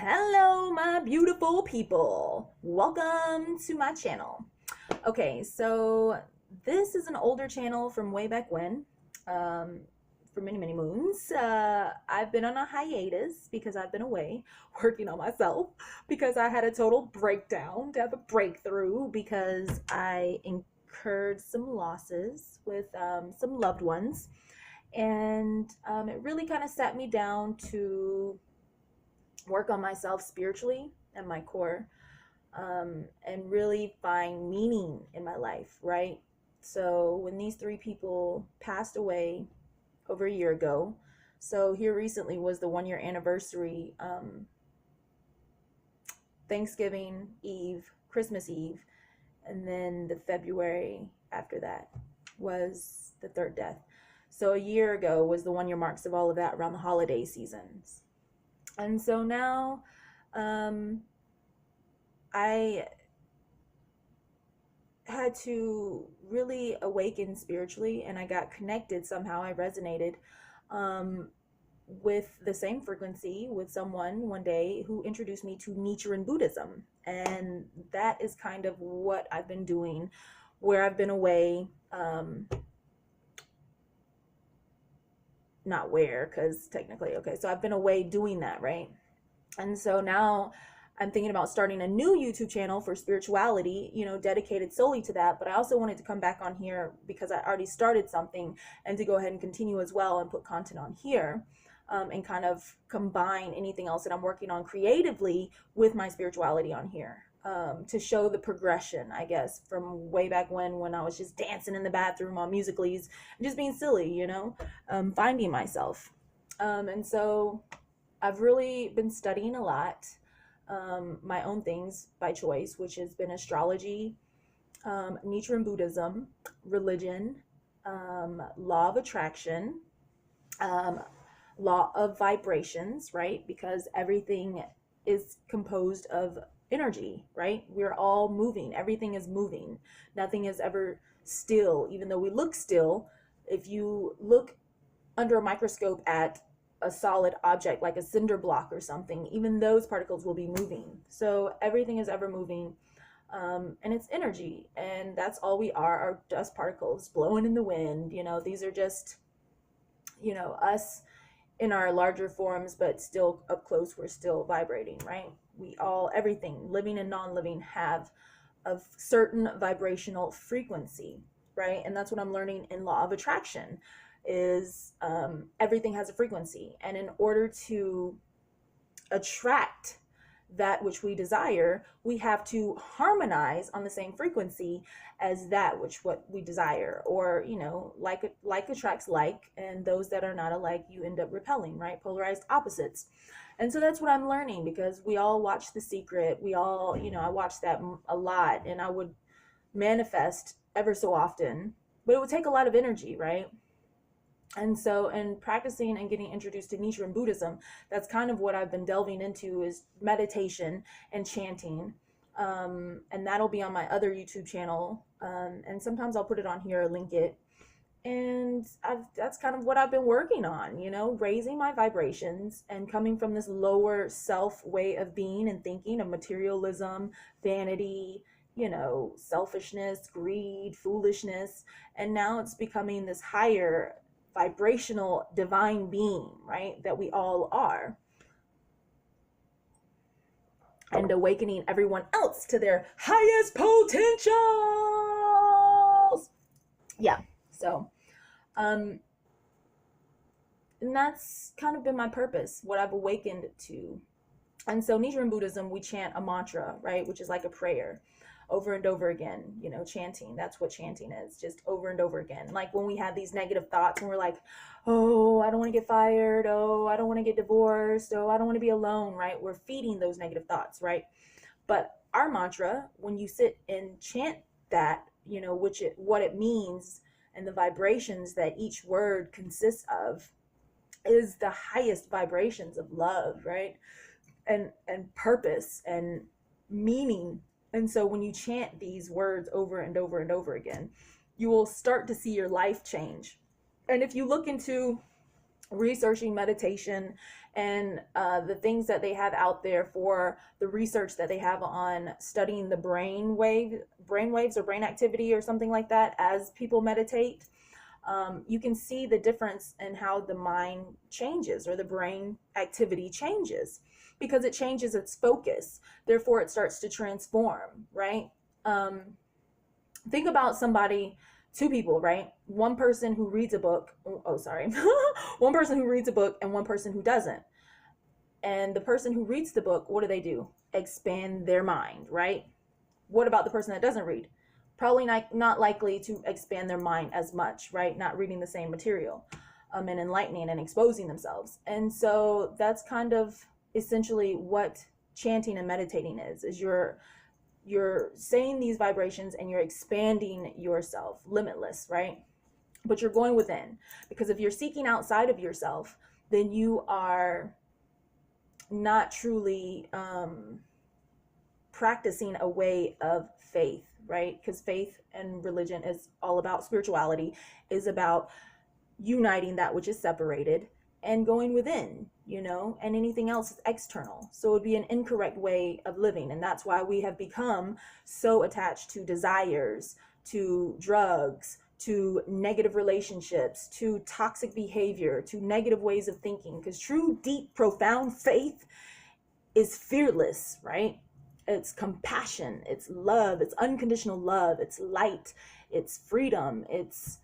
Hello, my beautiful people. Welcome to my channel. Okay, so this is an older channel from way back when, for many, many moons. I've been on a hiatus because I've been away working on myself because I had a total breakdown, to have a breakthrough because I incurred some losses with some loved ones. And it really kind of sat me down to work on myself spiritually and my core, and really find meaning in my life, right? So when these three people passed away over a year ago, so here recently was the 1 year anniversary, Thanksgiving Eve, Christmas Eve, and then the February after that was the third death. So a year ago was the 1 year marks of all of that around the holiday seasons. And so now I had to really awaken spiritually, and I got connected somehow. I resonated with the same frequency with someone one day who introduced me to Nicherin Buddhism. And that is kind of what I've been doing where I've been away. Not where, because technically, okay, so I've been away doing that, right? And so now I'm thinking about starting a new YouTube channel for spirituality, dedicated solely to that. But I also wanted to come back on here because I already started something, and to go ahead and continue as well and put content on here, and kind of combine anything else that I'm working on creatively with my spirituality on here. To show the progression, I guess, from way back when I was just dancing in the bathroom on Musicallys and just being silly, finding myself. And so I've really been studying a lot, my own things by choice, which has been astrology, Nichiren Buddhism, religion, law of attraction, law of vibrations, right? Because everything is composed of energy, right? We're all moving. Everything is moving. Nothing is ever still, even though we look still. If you look under a microscope at a solid object like a cinder block or something, even those particles will be moving. So everything is ever moving, and it's energy, and that's all we are dust particles blowing in the wind. These are just, us in our larger forms, but still up close, we're still vibrating, right? We all, everything, living and non-living, have a certain vibrational frequency, right? And that's what I'm learning in law of attraction is everything has a frequency. And in order to attract that which we desire, we have to harmonize on the same frequency as that which what we desire, or like attracts like, and those that are not alike you end up repelling, right? Polarized opposites. And so that's what I'm learning, because we all watch The Secret. We all, I watched that a lot, and I would manifest ever so often, but it would take a lot of energy, right? And so in practicing and getting introduced to Nichiren Buddhism, that's kind of what I've been delving into, is meditation and chanting. And that'll be on my other YouTube channel. And sometimes I'll put it on here or link it. And that's kind of what I've been working on, raising my vibrations and coming from this lower self way of being and thinking, of materialism, vanity, selfishness, greed, foolishness. And now it's becoming this higher vibrational divine being, right, that we all are, and awakening everyone else to their highest potentials. Yeah. So and that's kind of been my purpose, what I've awakened to. And so Nichiren Buddhism, we chant a mantra, right, which is like a prayer, over and over again, chanting. That's what chanting is, just over and over again. Like when we have these negative thoughts and we're like, oh, I don't want to get fired. Oh, I don't want to get divorced. Oh, I don't want to be alone, right? We're feeding those negative thoughts, right? But our mantra, when you sit and chant that, what it means and the vibrations that each word consists of is the highest vibrations of love, right? And purpose and meaning. And so when you chant these words over and over and over again, you will start to see your life change. And if you look into researching meditation and the things that they have out there for the research that they have on studying the brain waves or brain activity or something like that as people meditate, you can see the difference in how the mind changes or the brain activity changes, because it changes its focus. Therefore, it starts to transform, right? Think about somebody, two people, right? One person who reads a book. Oh, sorry. One person who reads a book and one person who doesn't. And the person who reads the book, what do? Expand their mind, right? What about the person that doesn't read? Probably not likely to expand their mind as much, right? Not reading the same material, and enlightening and exposing themselves. And so that's kind of essentially what chanting and meditating is you're saying these vibrations and you're expanding yourself, limitless, right? But you're going within, because if you're seeking outside of yourself, then you are not truly practicing a way of faith, right? Because faith and religion is all about spirituality, is about uniting that which is separated and going within, and anything else is external. So it would be an incorrect way of living. And that's why we have become so attached to desires, to drugs, to negative relationships, to toxic behavior, to negative ways of thinking. Because true, deep, profound faith is fearless, right? It's compassion, it's love, it's unconditional love, it's light, it's freedom, it's,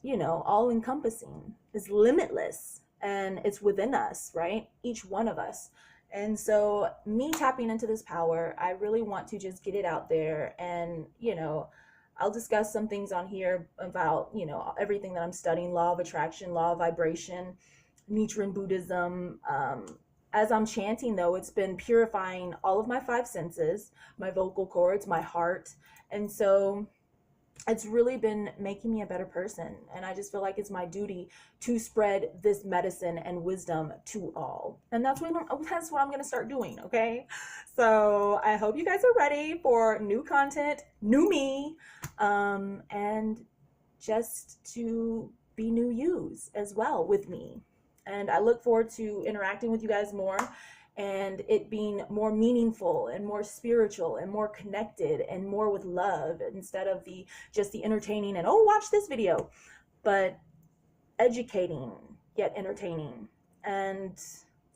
all encompassing, it's limitless, and it's within us, right? Each one of us. And so me tapping into this power, I really want to just get it out there. And, I'll discuss some things on here about, everything that I'm studying: law of attraction, law of vibration, Nicherin Buddhism. As I'm chanting, though, it's been purifying all of my five senses, my vocal cords, my heart. And so it's really been making me a better person. And I just feel like it's my duty to spread this medicine and wisdom to all. And that's what I'm going to start doing, okay? So I hope you guys are ready for new content, new me, and just to be new yous as well with me. And I look forward to interacting with you guys more, and it being more meaningful and more spiritual and more connected and more with love, instead of just the entertaining and, oh, watch this video, but educating yet entertaining. And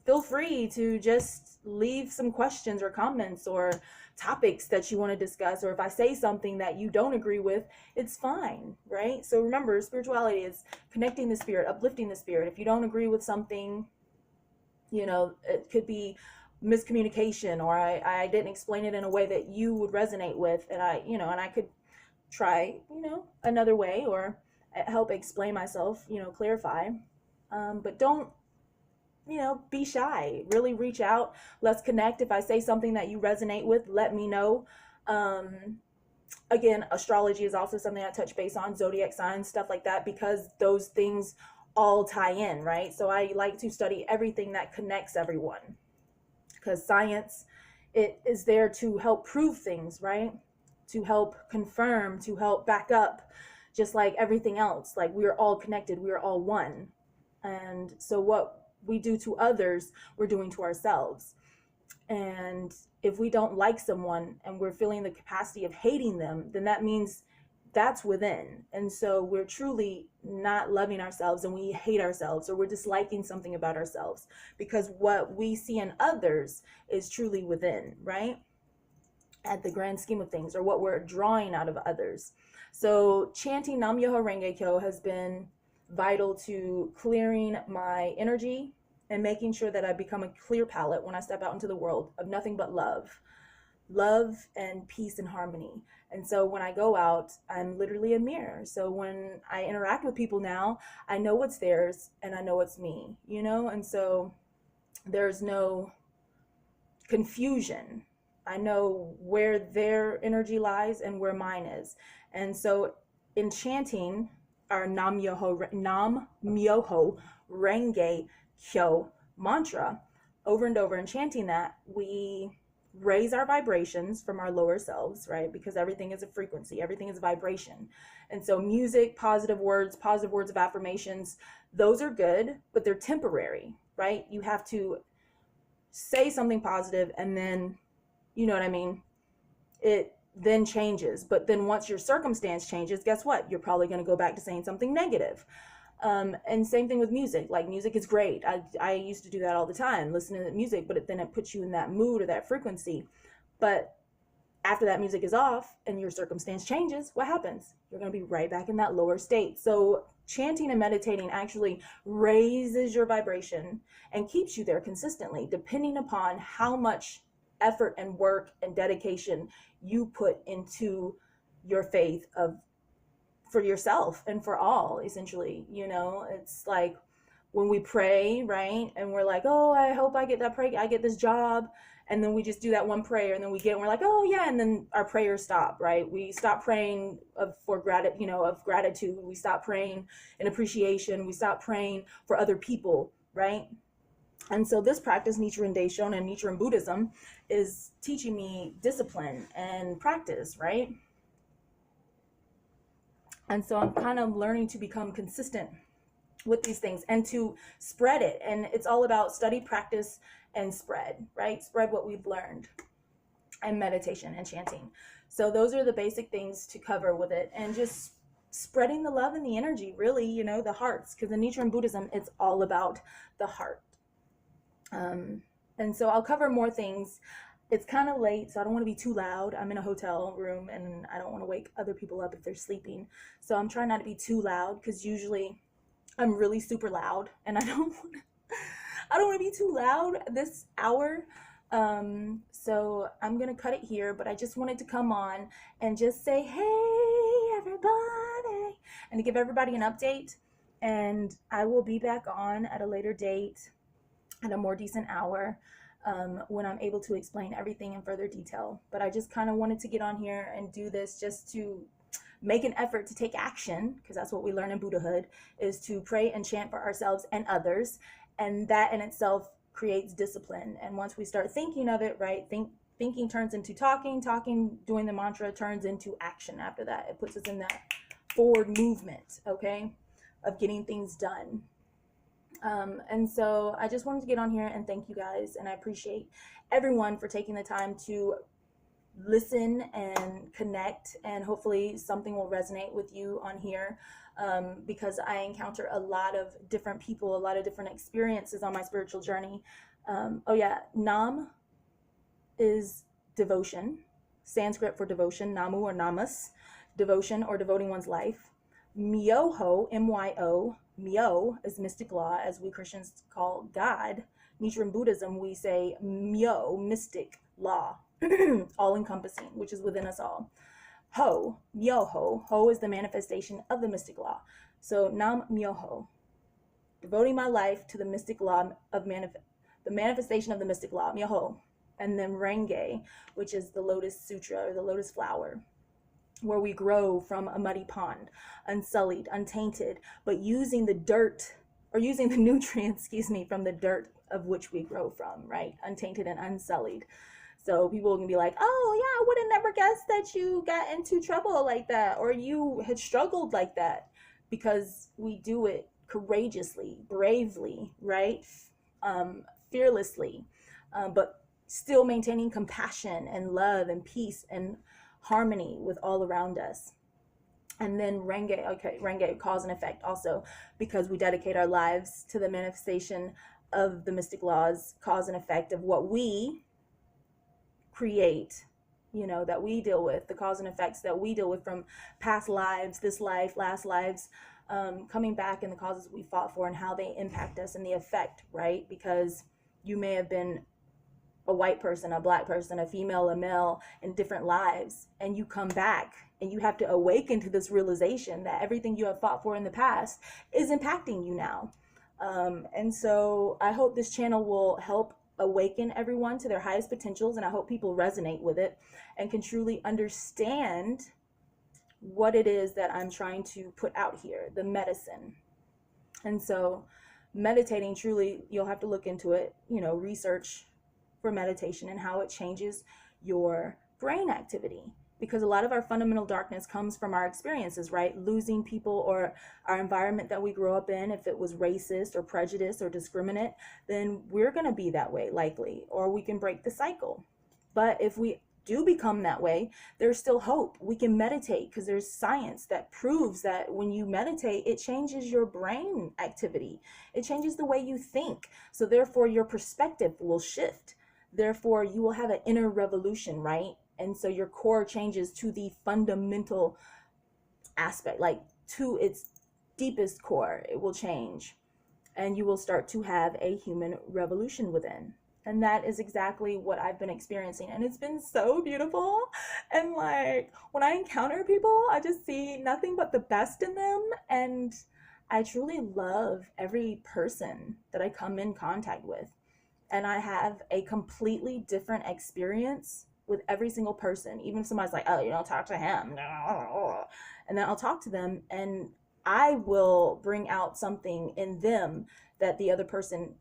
feel free to just leave some questions or comments or topics that you want to discuss, or if I say something that you don't agree with, it's fine, right? So remember, spirituality is connecting the spirit, uplifting the spirit. If you don't agree with something, it could be miscommunication, or I didn't explain it in a way that you would resonate with, and I could try, another way, or help explain myself, clarify. But don't, be shy. Really reach out. Let's connect. If I say something that you resonate with, let me know. Again, astrology is also something I touch base on, zodiac signs, stuff like that, because those things all tie in, right? So I like to study everything that connects everyone, because science, it is there to help prove things, right? To help confirm, to help back up, just like everything else. Like, we are all connected, we are all one. And so what we do to others, we're doing to ourselves. And if we don't like someone and we're feeling the capacity of hating them, then that means that's within. And so we're truly not loving ourselves, and we hate ourselves, or we're disliking something about ourselves, because what we see in others is truly within, right? At the grand scheme of things, or what we're drawing out of others. So chanting Nam Myoho Renge Kyo has been vital to clearing my energy and making sure that I become a clear palette when I step out into the world of nothing but love and peace and harmony. And so when I go out, I'm literally a mirror. So when I interact with people now, I know what's theirs and I know what's me, and so there's no confusion. I know where their energy lies and where mine is. And so in chanting our Nam Myoho Renge Kyo mantra over and over, and chanting that, we raise our vibrations from our lower selves, right? Because everything is a frequency, everything is a vibration. And so music, positive words of affirmations, those are good, but they're temporary, right? You have to say something positive and then, you know what I mean? It then changes. But then once your circumstance changes, guess what? You're probably going to go back to saying something negative. And same thing with music. Like, music is great. I used to do that all the time, listening to music, but then it puts you in that mood or that frequency. But after that music is off and your circumstance changes, what happens? You're going to be right back in that lower state. So chanting and meditating actually raises your vibration and keeps you there consistently, depending upon how much effort and work and dedication you put into your faith for yourself and for all, essentially. You know, it's like when we pray, right? And we're like, oh, I hope I get this job. And then we just do that one prayer, and then and we're like, oh yeah, and then our prayers stop, right? We stop praying of gratitude. We stop praying in appreciation. We stop praying for other people, right? And so this practice, Nicherin Daishonin and Nicherin Buddhism, is teaching me discipline and practice, right? And so I'm kind of learning to become consistent with these things and to spread it. And it's all about study, practice, and spread, right? Spread what we've learned, and meditation and chanting. So those are the basic things to cover with it, and just spreading the love and the energy, really, you know, the hearts, because in Nichiren Buddhism, it's all about the heart. And so I'll cover more things. It's kind of late, so I don't want to be too loud. I'm in a hotel room and I don't want to wake other people up if they're sleeping. So I'm trying not to be too loud, because usually I'm really super loud, and I don't want to be too loud this hour. So I'm going to cut it here, but I just wanted to come on and just say, hey, everybody, and to give everybody an update. And I will be back on at a later date at a more decent hour, when I'm able to explain everything in further detail. But I just kind of wanted to get on here and do this just to make an effort to take action, because that's what we learn in Buddhahood, is to pray and chant for ourselves and others. And that in itself creates discipline. And once we start thinking of it, right, thinking turns into talking, doing the mantra turns into action after that. It puts us in that forward movement, okay, of getting things done. And so I just wanted to get on here and thank you guys. And I appreciate everyone for taking the time to listen and connect, and hopefully something will resonate with you on here, because I encounter a lot of different people, a lot of different experiences on my spiritual journey. Oh yeah, Nam is devotion, Sanskrit for devotion, Namu or Namas, devotion or devoting one's life. Myoho, M-Y-O, Myo is mystic law, as we Christians call God. Nichiren Buddhism, we say Myo, mystic law, all encompassing, which is within us all. Ho, myoho, ho is the manifestation of the mystic law. So Nam myoho, devoting my life to the mystic law of the manifestation of the mystic law, myoho. And then renge, which is the lotus sutra, or the lotus flower, where we grow from a muddy pond, unsullied, untainted, but using the dirt, or using the nutrients, from the dirt of which we grow from, right? Untainted and unsullied. So people can be like, oh yeah, I would have never guessed that you got into trouble like that, or you had struggled like that, because we do it courageously, bravely, right? Fearlessly, but still maintaining compassion and love and peace and harmony with all around us. And then renge, cause and effect also, because we dedicate our lives to the manifestation of the mystic laws, cause and effect of what we create, that we deal with, the cause and effects that we deal with from past lives, this life, last lives, coming back, and the causes we fought for and how they impact us, and the effect, right? Because you may have been a white person, a black person, a female, a male in different lives, and you come back and you have to awaken to this realization that everything you have fought for in the past is impacting you now. And so I hope this channel will help awaken everyone to their highest potentials, and I hope people resonate with it and can truly understand what it is that I'm trying to put out here, the medicine. And so meditating, truly, you'll have to look into it, research for meditation and how it changes your brain activity. Because a lot of our fundamental darkness comes from our experiences, right? Losing people or our environment that we grew up in. If it was racist or prejudiced or discriminate, then we're going to be that way likely, or we can break the cycle. But if we do become that way, there's still hope. We can meditate because there's science that proves that when you meditate, it changes your brain activity. It changes the way you think. So therefore, your perspective will shift. Therefore, you will have an inner revolution, right? And so your core changes to the fundamental aspect, like to its deepest core, it will change. And you will start to have a human revolution within. And that is exactly what I've been experiencing. And it's been so beautiful. And like when I encounter people, I just see nothing but the best in them. And I truly love every person that I come in contact with. And I have a completely different experience with every single person. Even if somebody's like, oh, you don't talk to him. And then I'll talk to them and I will bring out something in them that the other person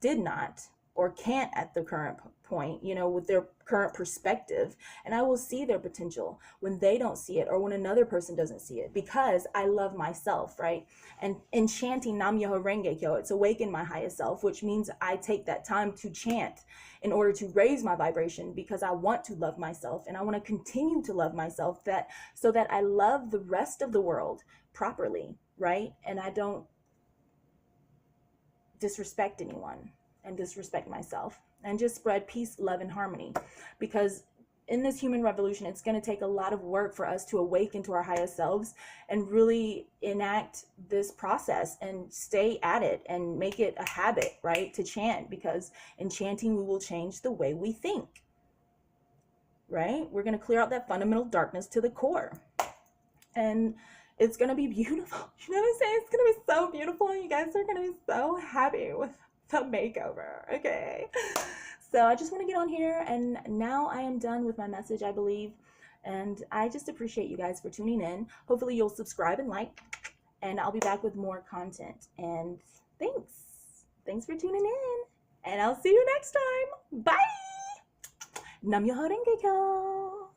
did not or can't at the current point, you know, with their current perspective. And I will see their potential when they don't see it or when another person doesn't see it, because I love myself, right? And in chanting myoho renge, it's awaken my highest self, which means I take that time to chant in order to raise my vibration, because I want to love myself and I want to continue to love myself, that so that I love the rest of the world properly, right? And I don't disrespect anyone and disrespect myself, and just spread peace, love, and harmony. Because in this human revolution, it's going to take a lot of work for us to awaken to our highest selves and really enact this process and stay at it and make it a habit, right? To chant, because in chanting, we will change the way we think, right? We're going to clear out that fundamental darkness to the core. And it's going to be beautiful. You know what I'm saying? It's going to be so beautiful. You guys are going to be so happy with the makeover. Okay. So I just want to get on here, and now I am done with my message, I believe. And I just appreciate you guys for tuning in. Hopefully you'll subscribe and like, and I'll be back with more content. And thanks. Thanks for tuning in. And I'll see you next time. Bye. Nam Myoho Renge Kyo.